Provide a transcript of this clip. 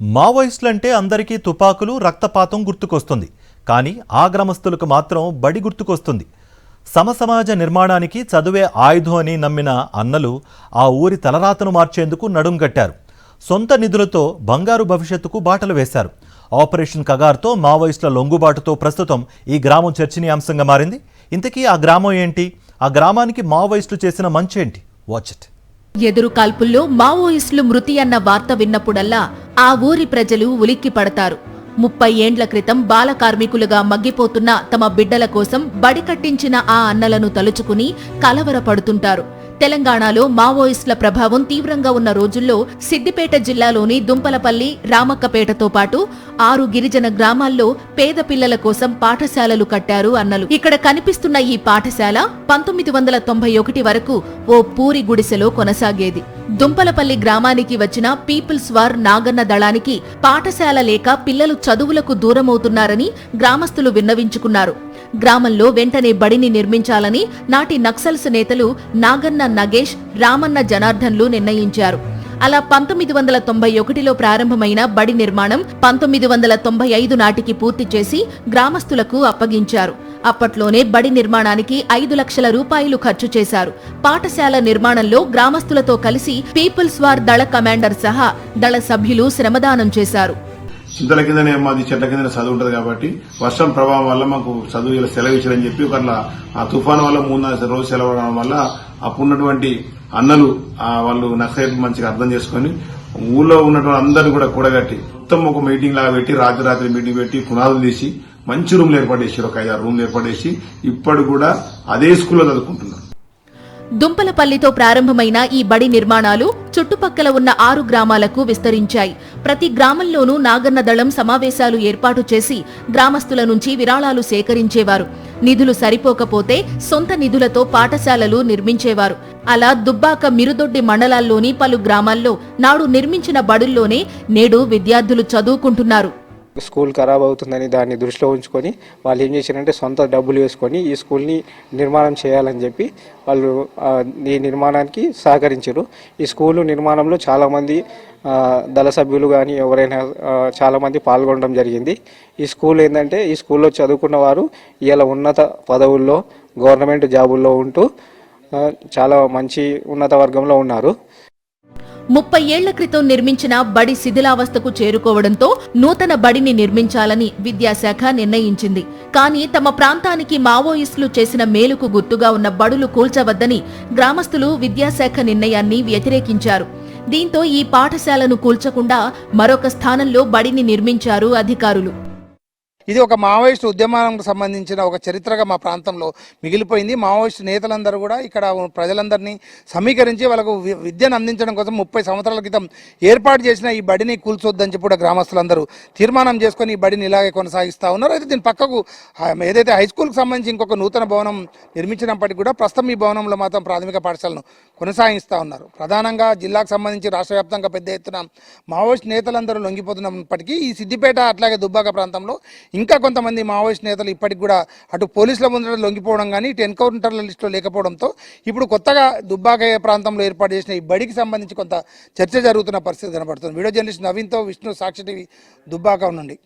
మావోయిస్టులంటే అందరికీ తుపాకులు రక్తపాతం గుర్తుకొస్తుంది. కానీ ఆ గ్రామస్తులకు మాత్రం బడి గుర్తుకొస్తుంది. సమసమాజ నిర్మాణానికి చదువే ఆయుధం అని నమ్మిన అన్నలు ఆ ఊరి తలరాతను మార్చేందుకు నడుంగట్టారు. సొంత నిధులతో బంగారు భవిష్యత్తుకు బాటలు వేశారు. ఆపరేషన్ కగార్తో మావోయిస్టుల లొంగుబాటుతో ప్రస్తుతం ఈ గ్రామం చర్చనీయాంశంగా మారింది. ఇంతకీ ఆ గ్రామం ఏంటి? ఆ గ్రామానికి మావోయిస్టులు చేసిన మంచేంటి? Watch it. ఎదురు కాల్పుల్లో మావోయిస్టులు మృతి అన్న వార్త విన్నప్పుడల్లా ఆ ఊరి ప్రజలు ఉలిక్కి పడతారు. 30 ఏండ్ల క్రితం బాల కార్మికులుగా మగ్గిపోతున్న తమ బిడ్డల కోసం బడి కట్టించిన ఆ అన్నలను తలుచుకుని కలవరపడుతుంటారు. తెలంగాణలో మావోయిస్టుల ప్రభావం తీవ్రంగా ఉన్న రోజుల్లో సిద్దిపేట జిల్లాలోని దుంపలపల్లి, రామక్కపేటతో పాటు 6 గిరిజన గ్రామాల్లో పేద పిల్లల కోసం పాఠశాలలు కట్టారు అన్నలు. ఇక్కడ కనిపిస్తున్న ఈ పాఠశాల 1991 వరకు ఓ పూరి గుడిసెలో కొనసాగేది. దుంపలపల్లి గ్రామానికి వచ్చిన పీపుల్స్ వార్ నాగన్న దళానికి పాఠశాల లేక పిల్లలు చదువులకు దూరమవుతున్నారని గ్రామస్తులు విన్నవించుకున్నారు. గ్రామంలో వెంటనే బడిని నిర్మించాలని నాటి నక్సల్స్ నేతలు నాగన్న నగేష్, రామన్న జనార్దన్లు నిర్ణయించారు. అలా 1991లో ప్రారంభమైన బడి నిర్మాణం 1995 నాటికి పూర్తి చేసి గ్రామస్తులకు అప్పగించారు. అప్పట్లోనే బడి నిర్మాణానికి 5 లక్షల రూపాయలు ఖర్చు చేశారు. పాఠశాల నిర్మాణంలో గ్రామస్తులతో కలిసి పీపుల్స్ వార్ దళ కమాండర్ సహా దళ సభ్యులు శ్రమదానం చేశారు. చింతల కిందనే మాది చెట్ల కిందనే చదువు ఉంటుంది కాబట్టి వర్షం ప్రభావం వల్ల మాకు చదువు ఇలా సెలవు ఇచ్చారని చెప్పి ఒకట్లా ఆ తుఫాను వల్ల 3-4 రోజులు సెలవు అవడం వల్ల అప్పుడున్నటువంటి అన్నలు వాళ్ళు నక్సలైట్ మంచిగా అర్థం చేసుకుని ఊళ్ళో ఉన్నటువంటి అందరిని కూడా కూడగట్టి మొత్తం ఒక మీటింగ్ లాగా పెట్టి రాత్రి మీటింగ్ పెట్టి పునాదులు తీసి మంచి రూమ్లు ఏర్పాటు ఒక 5-6 రూమ్లు ఏర్పాటు చేసి ఇప్పుడు కూడా అదే స్కూల్లో చదువుకుంటున్నారు. దుంపలపల్లితో ప్రారంభమైన ఈ బడి నిర్మాణాలు చుట్టుపక్కల ఉన్న 6 గ్రామాలకు విస్తరించాయి. ప్రతి గ్రామంలోనూ నాగన్న దళం సమావేశాలు ఏర్పాటు చేసి గ్రామస్తుల నుంచి విరాళాలు సేకరించేవారు. నిధులు సరిపోకపోతే సొంత నిధులతో పాఠశాలలు నిర్మించేవారు. అలా దుబ్బాక, మిరుదొడ్డి మండలాల్లోని పలు గ్రామాల్లో నాడు నిర్మించిన బడుల్లోనే నేడు విద్యార్థులు చదువుకుంటున్నారు. స్కూల్ ఖరాబ్ అవుతుందని దాన్ని దృష్టిలో ఉంచుకొని వాళ్ళు ఏం చేశారంటే సొంత డబ్బులు వేసుకొని ఈ స్కూల్ని నిర్మాణం చేయాలని చెప్పి వాళ్ళు ఈ నిర్మాణానికి సహకరించారు. ఈ స్కూలు నిర్మాణంలో చాలామంది దళ సభ్యులు కానీ ఎవరైనా చాలామంది పాల్గొనడం జరిగింది. ఈ స్కూల్ ఏంటంటే ఈ స్కూల్లో చదువుకున్న వారు ఇలా ఉన్నత పదవుల్లో గవర్నమెంట్ జాబుల్లో ఉంటూ చాలా మంచి ఉన్నత వర్గంలో ఉన్నారు. 30 ఏళ్ల క్రితం నిర్మించిన బడి శిథిలావస్థకు చేరుకోవడంతో నూతన బడిని నిర్మించాలని విద్యాశాఖ నిర్ణయించింది. కానీ తమ ప్రాంతానికి మావోయిస్టులు చేసిన మేలుకు గుర్తుగా ఉన్న బడులు కూల్చవద్దని గ్రామస్తులు విద్యాశాఖ నిర్ణయాన్ని వ్యతిరేకించారు. దీంతో ఈ పాఠశాలను కూల్చకుండా మరొక స్థానంలో బడిని నిర్మించారు అధికారులు. ఇది ఒక మావోయిస్టు ఉద్యమానికి సంబంధించిన ఒక చరిత్రగా మా ప్రాంతంలో మిగిలిపోయింది. మావోయిస్టు నేతలందరూ కూడా ఇక్కడ ప్రజలందరినీ సమీకరించి వాళ్ళకు విద్యను అందించడం కోసం 30 సంవత్సరాల క్రితం ఏర్పాటు చేసిన ఈ బడిని కూల్చొద్దని చెప్పి కూడా గ్రామస్తులందరూ తీర్మానం చేసుకొని ఈ బడిని ఇలాగే కొనసాగిస్తూ ఉన్నారు. అయితే దీని పక్కకు ఏదైతే హై స్కూల్కి సంబంధించి ఇంకొక నూతన భవనం నిర్మించినప్పటికీ కూడా ప్రస్తుతం ఈ భవనంలో మాత్రం ప్రాథమిక పాఠశాలను కొనసాగిస్తూ ఉన్నారు. ప్రధానంగా జిల్లాకు సంబంధించి రాష్ట్ర వ్యాప్తంగా పెద్ద ఎత్తున మావోయిస్టు నేతలందరూ లొంగిపోతున్నప్పటికీ ఈ సిద్దిపేట అట్లాగే దుబ్బాక ప్రాంతంలో ఇంకా కొంతమంది మావోయిస్ట్ నేతలు ఇప్పటికి కూడా అటు పోలీసుల ముందర లొంగిపోవడం కానీ ఇటు ఎన్కౌంటర్ల లిస్టులో లేకపోవడంతో ఇప్పుడు కొత్తగా దుబ్బాక ప్రాంతంలో ఏర్పాటు చేసిన ఈ బడికి సంబంధించి కొంత చర్చ జరుగుతున్న పరిస్థితి కనబడుతుంది. వీడియో జర్నలిస్ట్ నవీన్తో విష్ణు, సాక్షి టీవీ, దుబ్బాక నుండి.